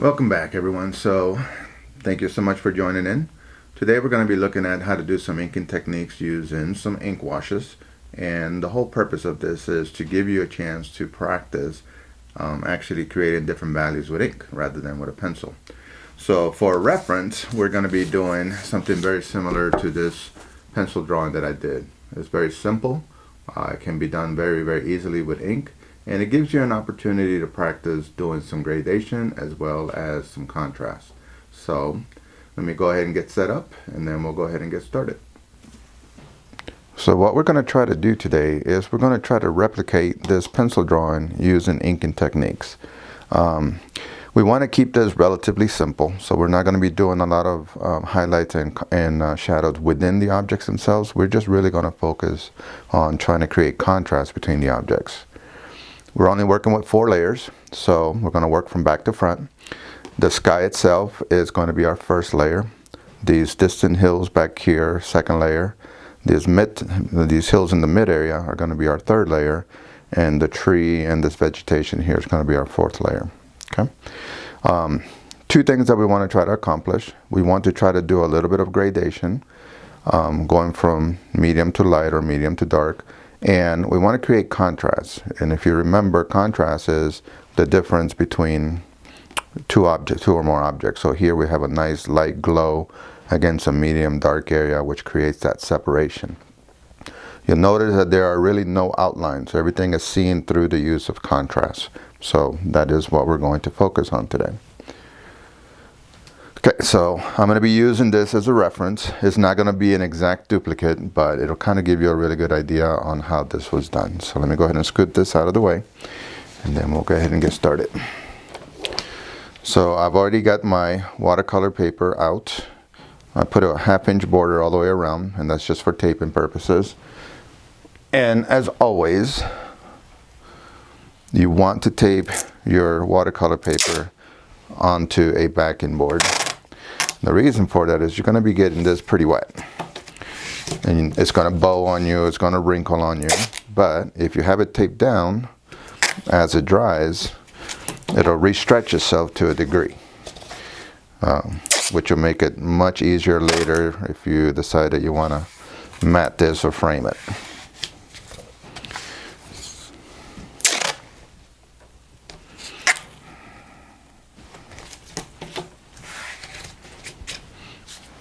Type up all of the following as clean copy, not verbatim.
Welcome back, everyone. So thank you so much for joining in. Today we're going to be looking at how to do some inking techniques using some ink washes, and the whole purpose of this is to give you a chance to practice actually creating different values with ink rather than with a pencil. So for reference, we're going to be doing something very similar to this pencil drawing that I did. It's very simple. It can be done very easily with ink, and it gives you an opportunity to practice doing some gradation as well as some contrast. So let me go ahead and get set up, and then we'll go ahead and get started. So what we're going to try to do today is we're going to try to replicate this pencil drawing using inking techniques. We want to keep this relatively simple, so we're not going to be doing a lot of highlights and shadows within the objects themselves. We're just really going to focus on trying to create contrast between the objects. We're only working with 4 layers, so we're going to work from back to front. The sky itself is going to be our first layer. These distant hills back here, second layer. These hills in the mid area are going to be our third layer, and the tree and this vegetation here is going to be our 4th layer. Okay. 2 things that we want to try to accomplish. We want to try to do a little bit of gradation, going from medium to light or medium to dark, and we want to create contrast. And if you remember, contrast is the difference between two or more objects. So here we have a nice light glow against a medium dark area, which creates that separation. You'll notice that there are really no outlines. Everything is seen through the use of contrast. So that is what we're going to focus on today. Okay, so I'm going to be using this as a reference. It's not going to be an exact duplicate, but it'll kind of give you a really good idea on how this was done. So let me go ahead and scoot this out of the way, and then we'll go ahead and get started. So I've already got my watercolor paper out. I put a 1/2-inch border all the way around, and that's just for taping purposes. And as always, you want to tape your watercolor paper onto a backing board. The reason for that is you're going to be getting this pretty wet, and it's going to bow on you, it's going to wrinkle on you. But if you have it taped down, as it dries, it'll re-stretch itself to a degree, which will make it much easier later if you decide that you want to mat this or frame it.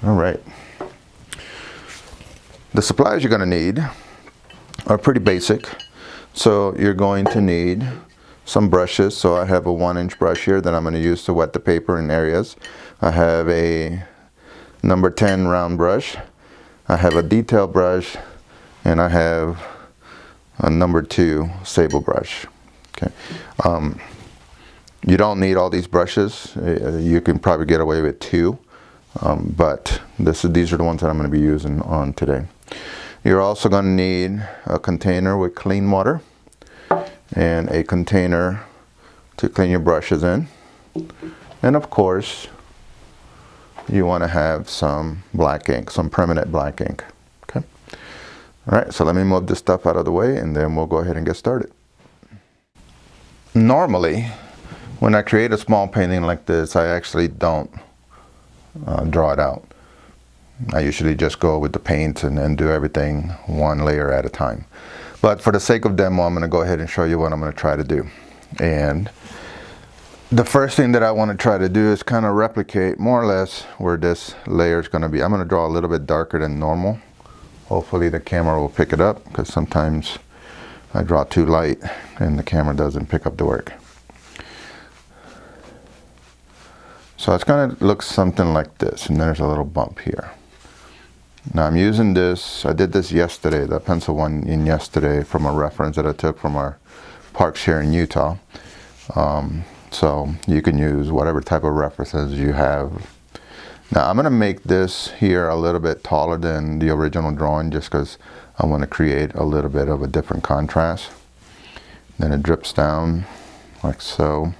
All right. The supplies you're going to need are pretty basic. So you're going to need some brushes. So I have a 1-inch brush here that I'm going to use to wet the paper in areas. I have a number 10 round brush. I have a detail brush, and I have a number 2 sable brush. Okay. You don't need all these brushes. You can probably get away with 2. But these are the ones that I'm going to be using on today. You're also going to need a container with clean water and a container to clean your brushes in. And of course, you want to have some black ink, some permanent black ink. Okay. All right, so let me move this stuff out of the way, and then we'll go ahead and get started. Normally, when I create a small painting like this, I actually don't draw it out. I usually just go with the paint and do everything 1 layer at a time. But for the sake of demo, I'm going to go ahead and show you what I'm going to try to do. And the first thing that I want to try to do is kind of replicate more or less where this layer is going to be. I'm going to draw a little bit darker than normal. Hopefully the camera will pick it up, because sometimes I draw too light and the camera doesn't pick up the work. So it's going to look something like this, and there's a little bump here. Now I'm using this, I did this yesterday, the pencil one in yesterday, from a reference that I took from our parks here in Utah. So you can use whatever type of references you have. Now I'm going to make this here a little bit taller than the original drawing, just because I want to create a little bit of a different contrast. Then it drips down like so.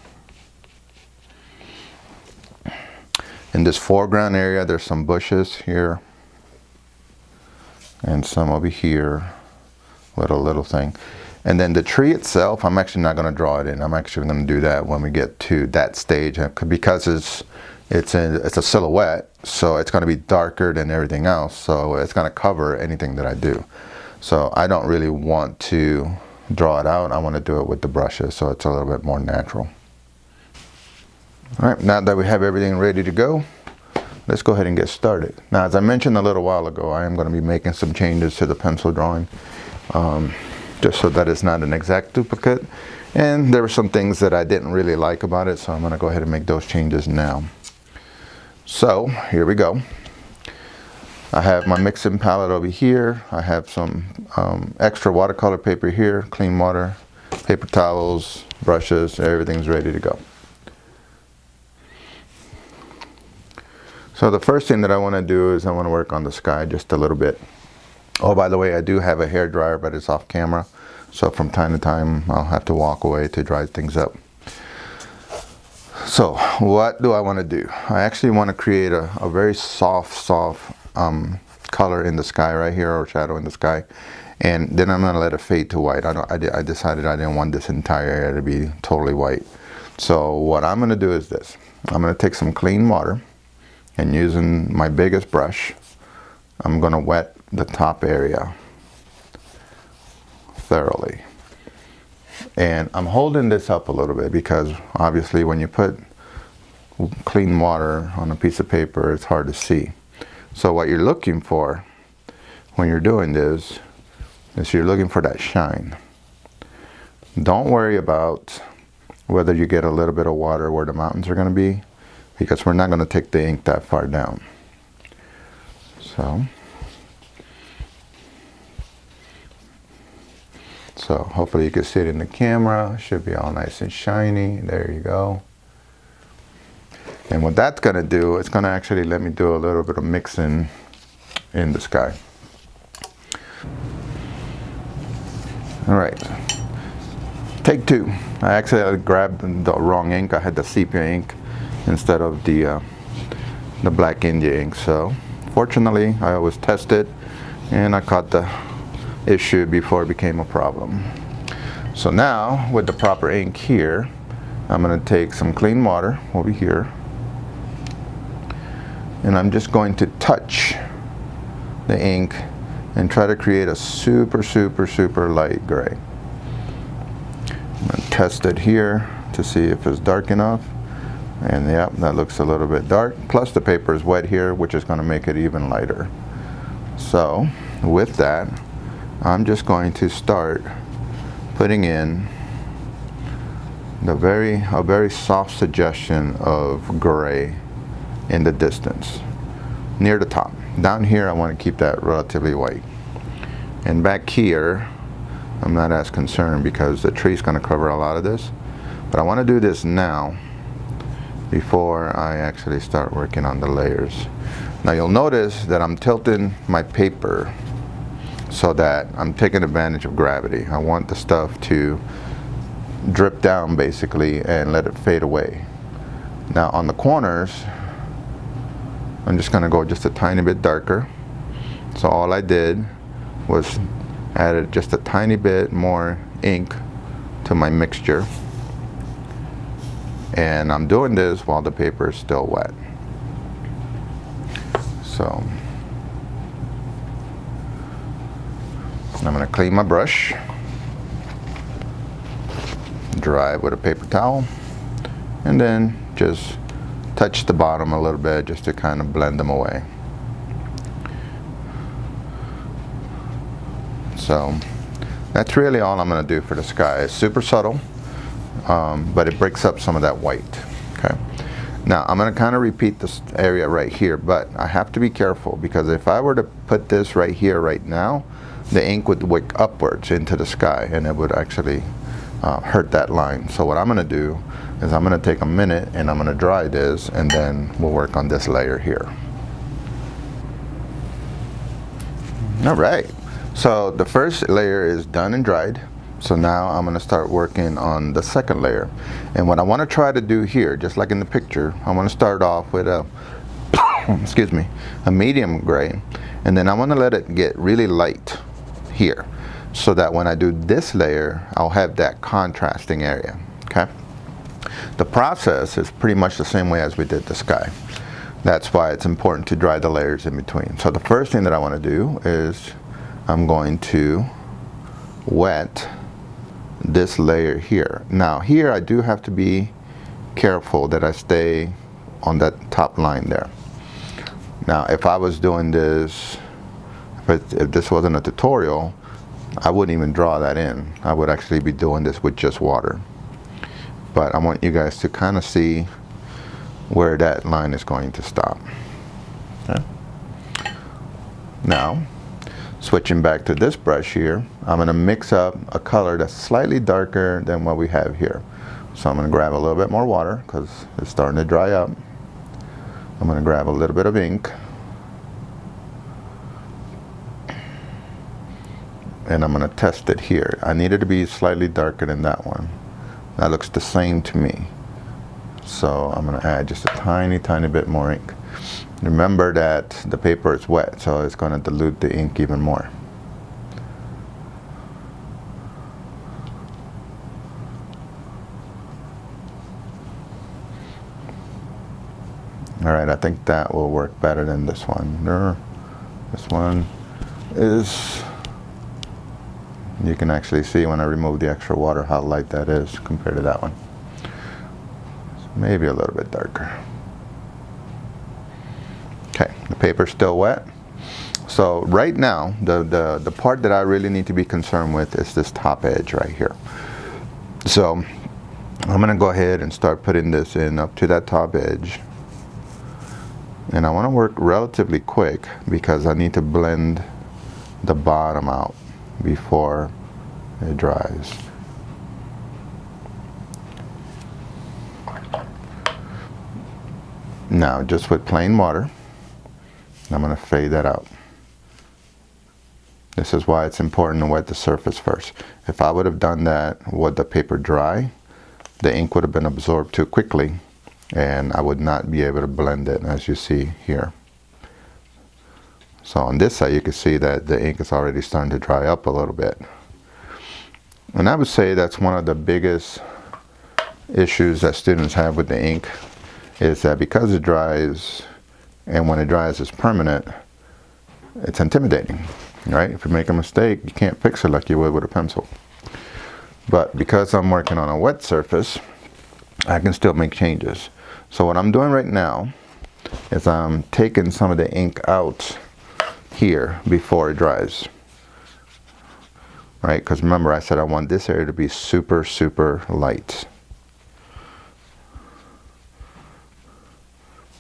In this foreground area, there's some bushes here, and some over here, little thing. And then the tree itself, I'm actually not going to draw it in. I'm actually going to do that when we get to that stage, because it's a silhouette, so it's going to be darker than everything else, so it's going to cover anything that I do. So I don't really want to draw it out. I want to do it with the brushes, so it's a little bit more natural. All right, now that we have everything ready to go, let's go ahead and get started. Now, as I mentioned a little while ago, I am going to be making some changes to the pencil drawing, just so that it's not an exact duplicate. And there were some things that I didn't really like about it, so I'm going to go ahead and make those changes now. So here we go. I have my mixing palette over here. I have some extra watercolor paper here, clean water, paper towels, brushes, everything's ready to go. So the first thing that I want to do is I want to work on the sky just a little bit. Oh, by the way, I do have a hair dryer, but it's off camera. So from time to time, I'll have to walk away to dry things up. So what do I want to do? I actually want to create a very soft color in the sky right here, or shadow in the sky. And then I'm going to let it fade to white. I decided I didn't want this entire area to be totally white. So what I'm going to do is this. I'm going to take some clean water, and using my biggest brush, I'm going to wet the top area thoroughly. And I'm holding this up a little bit because obviously when you put clean water on a piece of paper, it's hard to see. So what you're looking for when you're doing this is you're looking for that shine. Don't worry about whether you get a little bit of water where the mountains are going to be, because we're not going to take the ink that far down. So hopefully you can see it in the camera. It should be all nice and shiny. There you go. And what that's going to do, it's going to actually let me do a little bit of mixing in the sky. All right. Take two. I actually grabbed the wrong ink. I had the sepia ink instead of the black India ink. So fortunately, I always test it, and I caught the issue before it became a problem. So now with the proper ink here, I'm going to take some clean water over here, and I'm just going to touch the ink and try to create a super light gray. I'm going to test it here to see if it's dark enough. And yep, that looks a little bit dark. Plus the paper is wet here, which is going to make it even lighter. So with that, I'm just going to start putting in a very soft suggestion of gray in the distance, near the top. Down here, I want to keep that relatively white. And back here, I'm not as concerned because the tree's going to cover a lot of this. But I want to do this now, before I actually start working on the layers. Now you'll notice that I'm tilting my paper so that I'm taking advantage of gravity. I want the stuff to drip down basically and let it fade away. Now on the corners, I'm just going to go just a tiny bit darker. So all I did was added just a tiny bit more ink to my mixture. And I'm doing this while the paper is still wet. So I'm going to clean my brush, dry it with a paper towel, and then just touch the bottom a little bit just to kind of blend them away. So that's really all I'm going to do for the sky. It's super subtle. But it breaks up some of that white. Okay. Now I'm going to kind of repeat this area right here, but I have to be careful because if I were to put this right here right now, the ink would wick upwards into the sky, and it would actually hurt that line. So what I'm going to do is I'm going to take a minute and I'm going to dry this, and then we'll work on this layer here. All right. So the first layer is done and dried. So now I'm going to start working on the second layer. And what I want to try to do here, just like in the picture, I want to start off with a, excuse me, a medium gray. And then I want to let it get really light here. so that when I do this layer, I'll have that contrasting area. Okay. The process is pretty much the same way as we did the sky. That's why it's important to dry the layers in between. So the first thing that I want to do is I'm going to wet this layer here. Now here I do have to be careful that I stay on that top line there. Now if I was doing this, if this wasn't a tutorial, I wouldn't even draw that in. I would actually be doing this with just water. But I want you guys to kind of see where that line is going to stop. Okay. Now, switching back to this brush here, I'm going to mix up a color that's slightly darker than what we have here. So I'm going to grab a little bit more water because it's starting to dry up. I'm going to grab a little bit of ink. And I'm going to test it here. I need it to be slightly darker than that one. That looks the same to me. So I'm going to add just a tiny bit more ink. Remember that the paper is wet, so it's going to dilute the ink even more. Alright, I think that will work better than this one. This one is, you can actually see when I remove the extra water how light that is compared to that one. Maybe a little bit darker. Okay, the paper's still wet. So right now, the part that I really need to be concerned with is this top edge right here. So I'm gonna go ahead and start putting this in up to that top edge. And I wanna work relatively quick because I need to blend the bottom out before it dries. Now, just with plain water, I'm going to fade that out. This is why it's important to wet the surface first. If I would have done that with the paper dry, the ink would have been absorbed too quickly and I would not be able to blend it, as you see here. So on this side, you can see that the ink is already starting to dry up a little bit. And I would say that's one of the biggest issues that students have with the ink, is that because it dries, and when it dries it's permanent, it's intimidating, right? If you make a mistake, you can't fix it like you would with a pencil. But because I'm working on a wet surface, I can still make changes. So what I'm doing right now is I'm taking some of the ink out here before it dries, right? Because remember I said I want this area to be super light.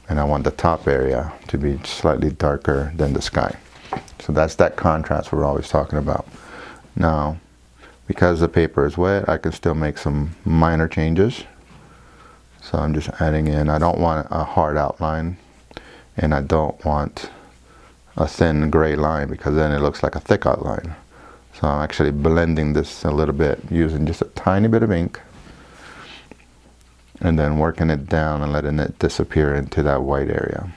And I want the top area to be slightly darker than the sky. So that's that contrast we're always talking about. Now, because the paper is wet, I can still make some minor changes. So I'm just adding in, I don't want a hard outline, and I don't want a thin gray line because then it looks like a thick outline. So I'm actually blending this a little bit using just a tiny bit of ink, and then working it down and letting it disappear into that white area.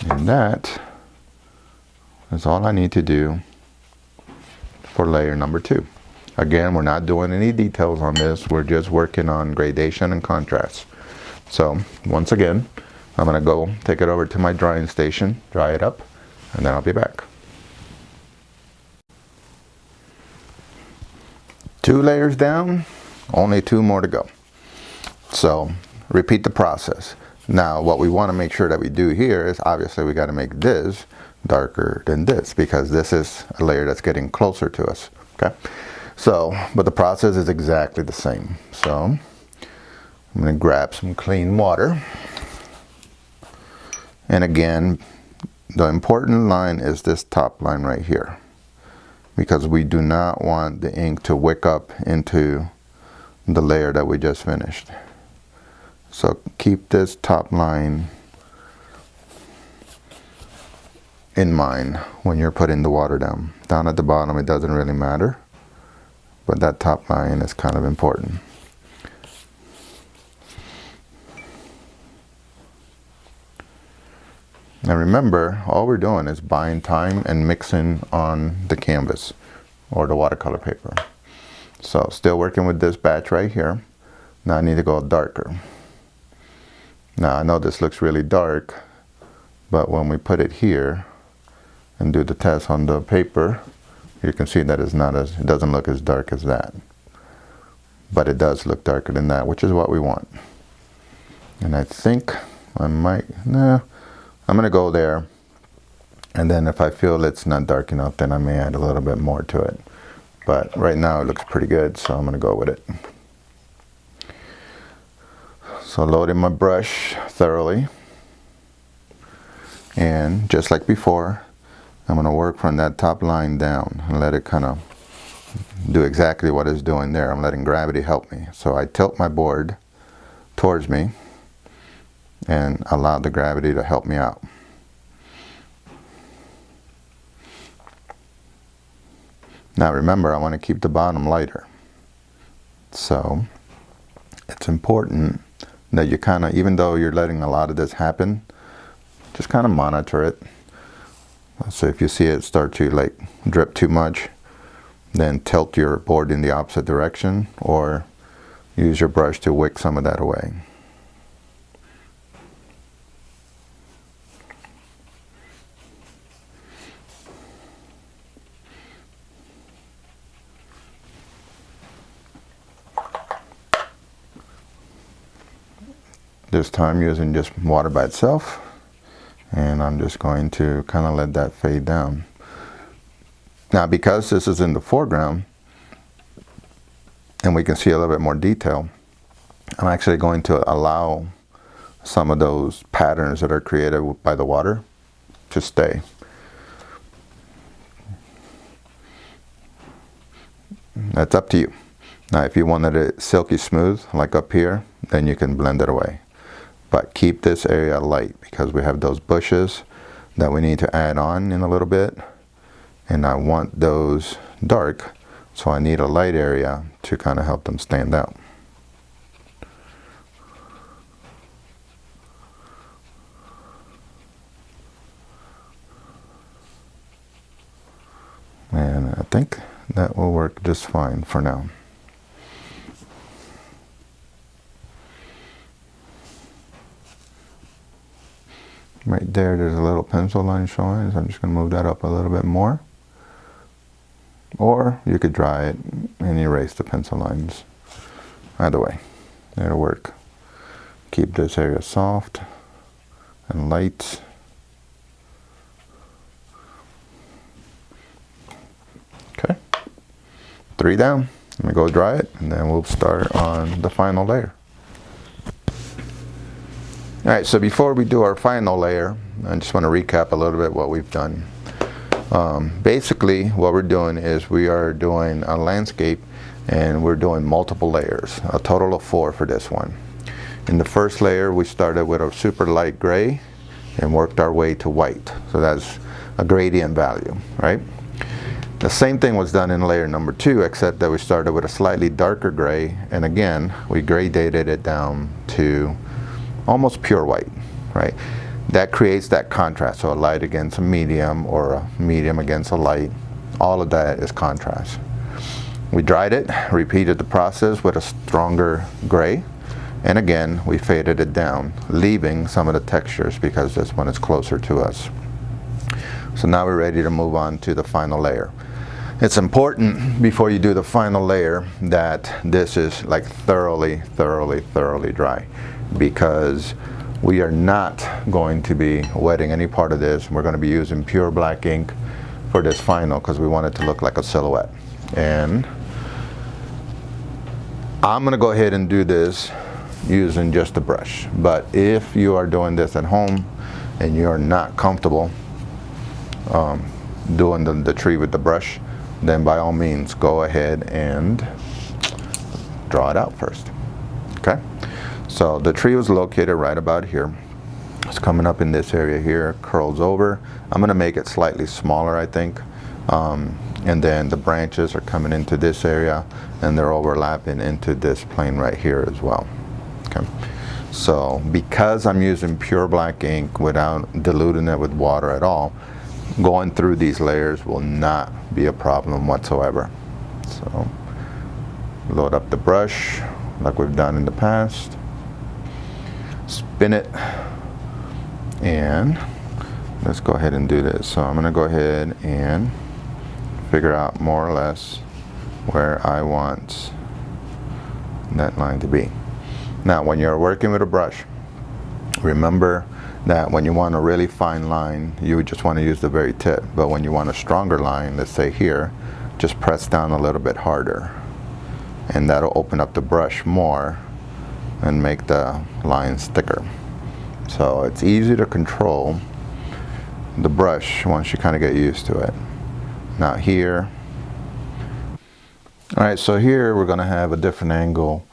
And that is all I need to do for layer number 2. Again, we're not doing any details on this. We're just working on gradation and contrast. So once again, I'm going to go take it over to my drying station, dry it up, and then I'll be back. 2 layers down, only 2 more to go. So repeat the process. Now what we want to make sure that we do here is obviously we got to make this darker than this because this is a layer that's getting closer to us. Okay, so but the process is exactly the same. So I'm going to grab some clean water, and again the important line is this top line right here, because we do not want the ink to wick up into the layer that we just finished. So keep this top line in mind when you're putting the water down. Down at the bottom it doesn't really matter, but that top line is kind of important. And remember, all we're doing is buying time and mixing on the canvas or the watercolor paper. So still working with this batch right here. Now I need to go darker. Now I know this looks really dark, but when we put it here and do the test on the paper, you can see that it doesn't look as dark as that. But it does look darker than that, which is what we want. And I think I'm gonna go there, and then if I feel it's not dark enough, then I may add a little bit more to it. But right now it looks pretty good, so I'm gonna go with it. So loading my brush thoroughly, and just like before, I'm going to work from that top line down and let it kind of do exactly what it's doing there. I'm letting gravity help me. So I tilt my board towards me and allow the gravity to help me out. Now remember, I want to keep the bottom lighter. So it's important that you kind of, even though you're letting a lot of this happen, just kind of monitor it. So if you see it start to like drip too much, then tilt your board in the opposite direction or use your brush to wick some of that away. This time using just water by itself, and I'm just going to kind of let that fade down. Now because this is in the foreground and we can see a little bit more detail, I'm actually going to allow some of those patterns that are created by the water to stay. That's up to you. Now if you wanted it silky smooth like up here, then you can blend it away. But keep this area light because we have those bushes that we need to add on in a little bit. And I want those dark, so I need a light area to kind of help them stand out. And I think that will work just fine for now. Right there's a little pencil line showing, so I'm just going to move that up a little bit more. Or you could dry it and erase the pencil lines. Either way, it'll work. Keep this area soft and light. Okay, 3 down. Let me go dry it, and then we'll start on the final layer. Alright, so before we do our final layer, I just want to recap a little bit what we've done. Basically, what we're doing is we are doing a landscape, and we're doing multiple layers, a total of 4 for this one. In the first layer, we started with a super light gray and worked our way to white. So that's a gradient value, right? The same thing was done in layer number 2, except that we started with a slightly darker gray, and again, we gradated it down to almost pure white, right? That creates that contrast, so a light against a medium or a medium against a light. All of that is contrast. We dried it, repeated the process with a stronger gray, and again, we faded it down, leaving some of the textures because this one is closer to us. So now we're ready to move on to the final layer. It's important before you do the final layer that this is like thoroughly dry, because we are not going to be wetting any part of this. We're going to be using pure black ink for this final because we want it to look like a silhouette. And I'm going to go ahead and do this using just a brush. But if you are doing this at home and you're not comfortable doing the tree with the brush, then by all means go ahead and draw it out first. Okay? So the tree was located right about here. It's coming up in this area here, curls over. I'm going to make it slightly smaller, I think. And then the branches are coming into this area, and they're overlapping into this plane right here as well. Okay. So because I'm using pure black ink without diluting it with water at all, going through these layers will not be a problem whatsoever. So load up the brush like we've done in the past, spin it, and let's go ahead and do this. So I'm going to go ahead and figure out more or less where I want that line to be. Now when you're working with a brush, remember that when you want a really fine line, you would just want to use the very tip. But when you want a stronger line, let's say here, just press down a little bit harder. And that'll open up the brush more and make the lines thicker. So it's easy to control the brush once you kind of get used to it. Now here, alright, so here we're going to have a different angle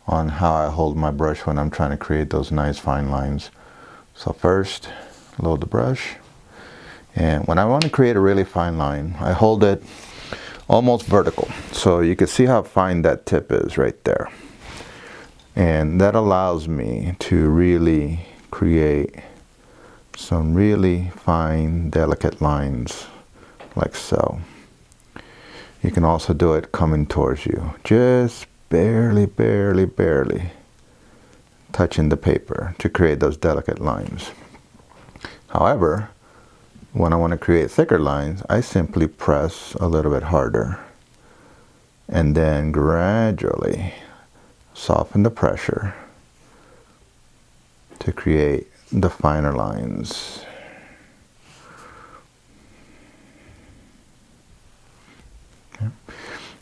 on how I hold my brush when I'm trying to create those nice fine lines. So first, load the brush, and when I want to create a really fine line, I hold it almost vertical, so you can see how fine that tip is right there. And that allows me to really create some really fine, delicate lines like so. You can also do it coming towards you, just barely touching the paper to create those delicate lines. However, when I want to create thicker lines, I simply press a little bit harder and then gradually soften the pressure to create the finer lines. Okay.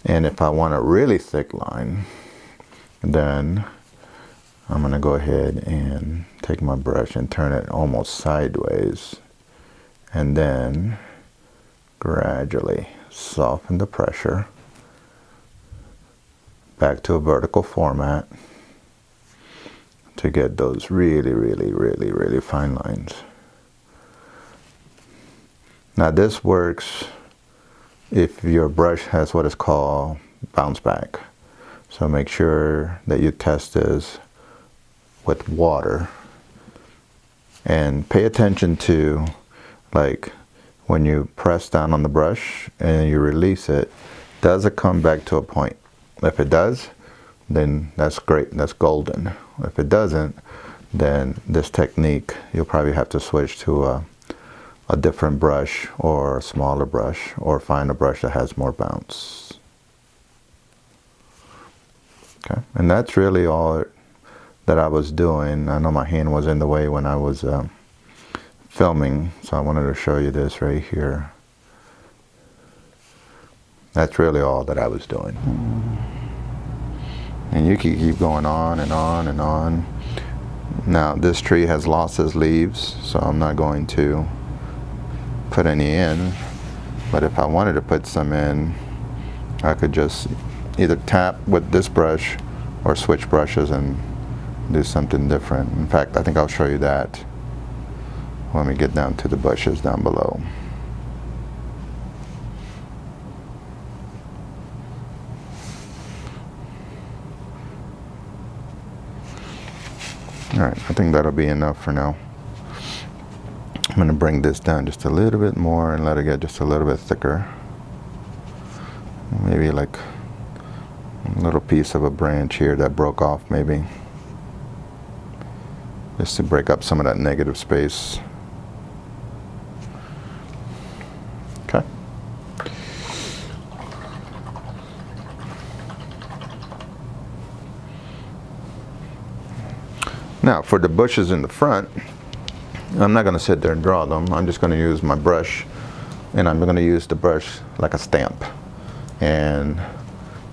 And if I want a really thick line, then I'm going to go ahead and take my brush and turn it almost sideways, and then gradually soften the pressure back to a vertical format to get those really fine lines. Now this works if your brush has what is called bounce back. So make sure that you test this with water, and pay attention to, like, when you press down on the brush and you release it, does it come back to a point? If it does, then that's great, that's golden. If it doesn't, then this technique, you'll probably have to switch to a different brush, or a smaller brush, or find a brush that has more bounce. Okay, and that's really all that I was doing. I know my hand was in the way when I was filming, so I wanted to show you this right here. That's really all that I was doing. And you can keep going on and on and on. Now this tree has lost its leaves, so I'm not going to put any in, but if I wanted to put some in, I could just either tap with this brush or switch brushes and do something different. In fact, I think I'll show you that when we get down to the bushes down below. Alright, I think that'll be enough for now. I'm going to bring this down just a little bit more and let it get just a little bit thicker. Maybe like a little piece of a branch here that broke off, maybe. Just to break up some of that negative space. Okay. Now for the bushes in the front, I'm not going to sit there and draw them. I'm just going to use my brush, and I'm going to use the brush like a stamp. And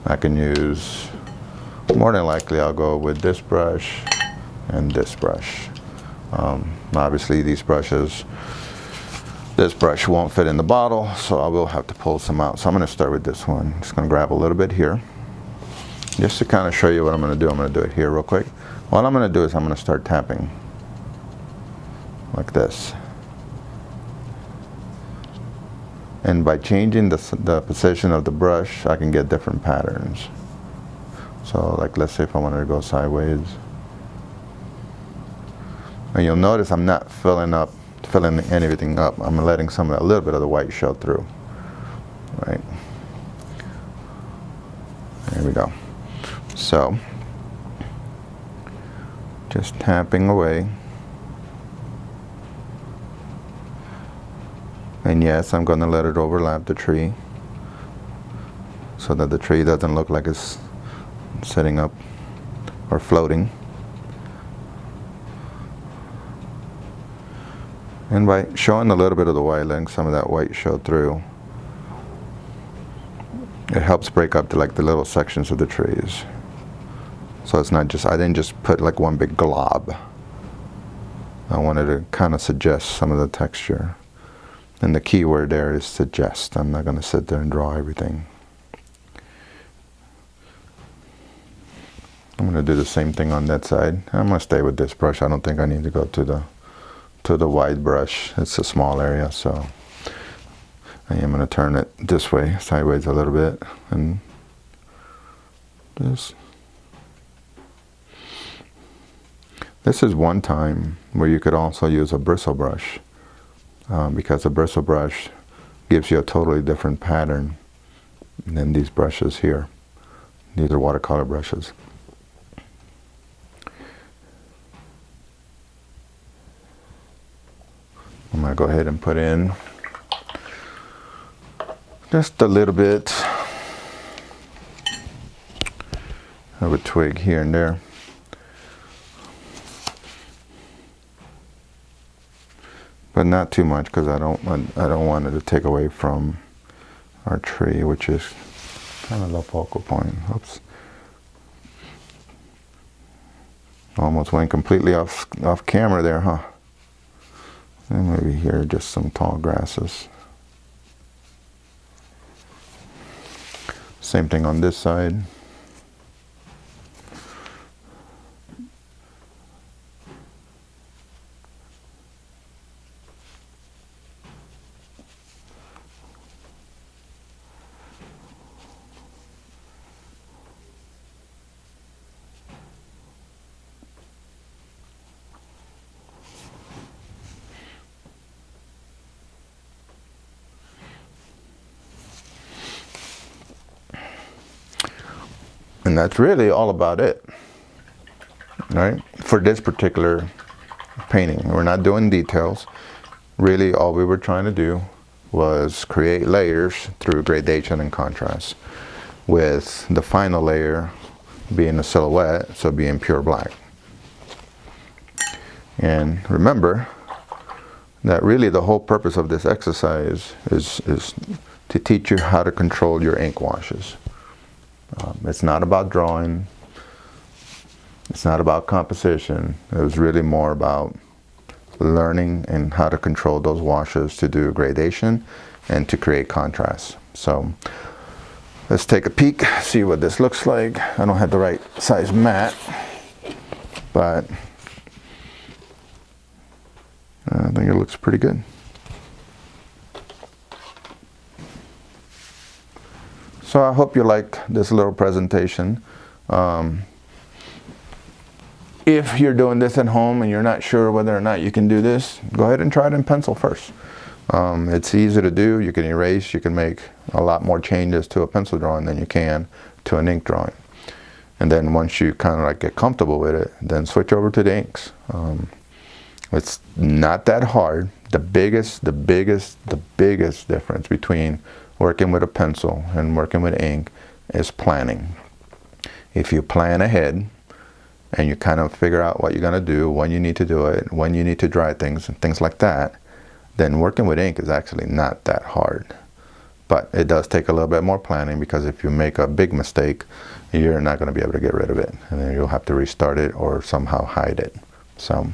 I can use, more than likely I'll go with this brush and this brush. Obviously these brushes, this brush won't fit in the bottle, so I will have to pull some out. So I'm going to start with this one. Just going to grab a little bit here, just to kind of show you what I'm going to do. I'm going to do it here real quick. What I'm going to do is I'm going to start tapping like this. And by changing the position of the brush, I can get different patterns. So like, let's say if I wanted to go sideways. And you'll notice I'm not filling anything up. I'm letting a little bit of the white show through. Right. There we go. So, just tapping away. And yes, I'm going to let it overlap the tree so that the tree doesn't look like it's sitting up or floating. And by showing a little bit of the white, letting some of that white show through, it helps break up the little sections of the trees. So it's not just, I didn't just put like one big glob. I wanted to kind of suggest some of the texture. And the key word there is suggest. I'm not going to sit there and draw everything. I'm going to do the same thing on that side. I'm going to stay with this brush. I don't think I need to go to the wide brush. It's a small area, so I am going to turn it this way, sideways a little bit, and this. This is one time where you could also use a bristle brush, because a bristle brush gives you a totally different pattern than these brushes here. These are watercolor brushes. I'm going to go ahead and put in just a little bit of a twig here and there. But not too much, because I don't want it to take away from our tree, which is kind of the focal point. Oops. Almost went completely off camera there, huh? And maybe here just some tall grasses. Same thing on this side. And that's really all about it, right? For this particular painting, we're not doing details. Really, all we were trying to do was create layers through gradation and contrast, with the final layer being a silhouette, so being pure black. And remember that really the whole purpose of this exercise is to teach you how to control your ink washes. It's not about drawing. It's not about composition. It was really more about learning and how to control those washes to do gradation and to create contrast. So let's take a peek, see what this looks like. I don't have the right size mat, but I think it looks pretty good. So I hope you like this little presentation. If you're doing this at home and you're not sure whether or not you can do this, go ahead and try it in pencil first. It's easy to do. You can erase. You can make a lot more changes to a pencil drawing than you can to an ink drawing. And then once you kind of like get comfortable with it, then switch over to the inks. It's not that hard. The biggest difference between working with a pencil and working with ink is planning. If you plan ahead and you kind of figure out what you're going to do, when you need to do it, when you need to dry things and things like that, then working with ink is actually not that hard. But it does take a little bit more planning, because if you make a big mistake, you're not going to be able to get rid of it, and then you'll have to restart it or somehow hide it. So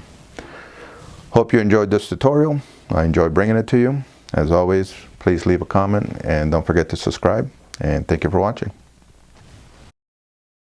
hope you enjoyed this tutorial. I enjoyed bringing it to you. As always, please leave a comment and don't forget to subscribe, and thank you for watching.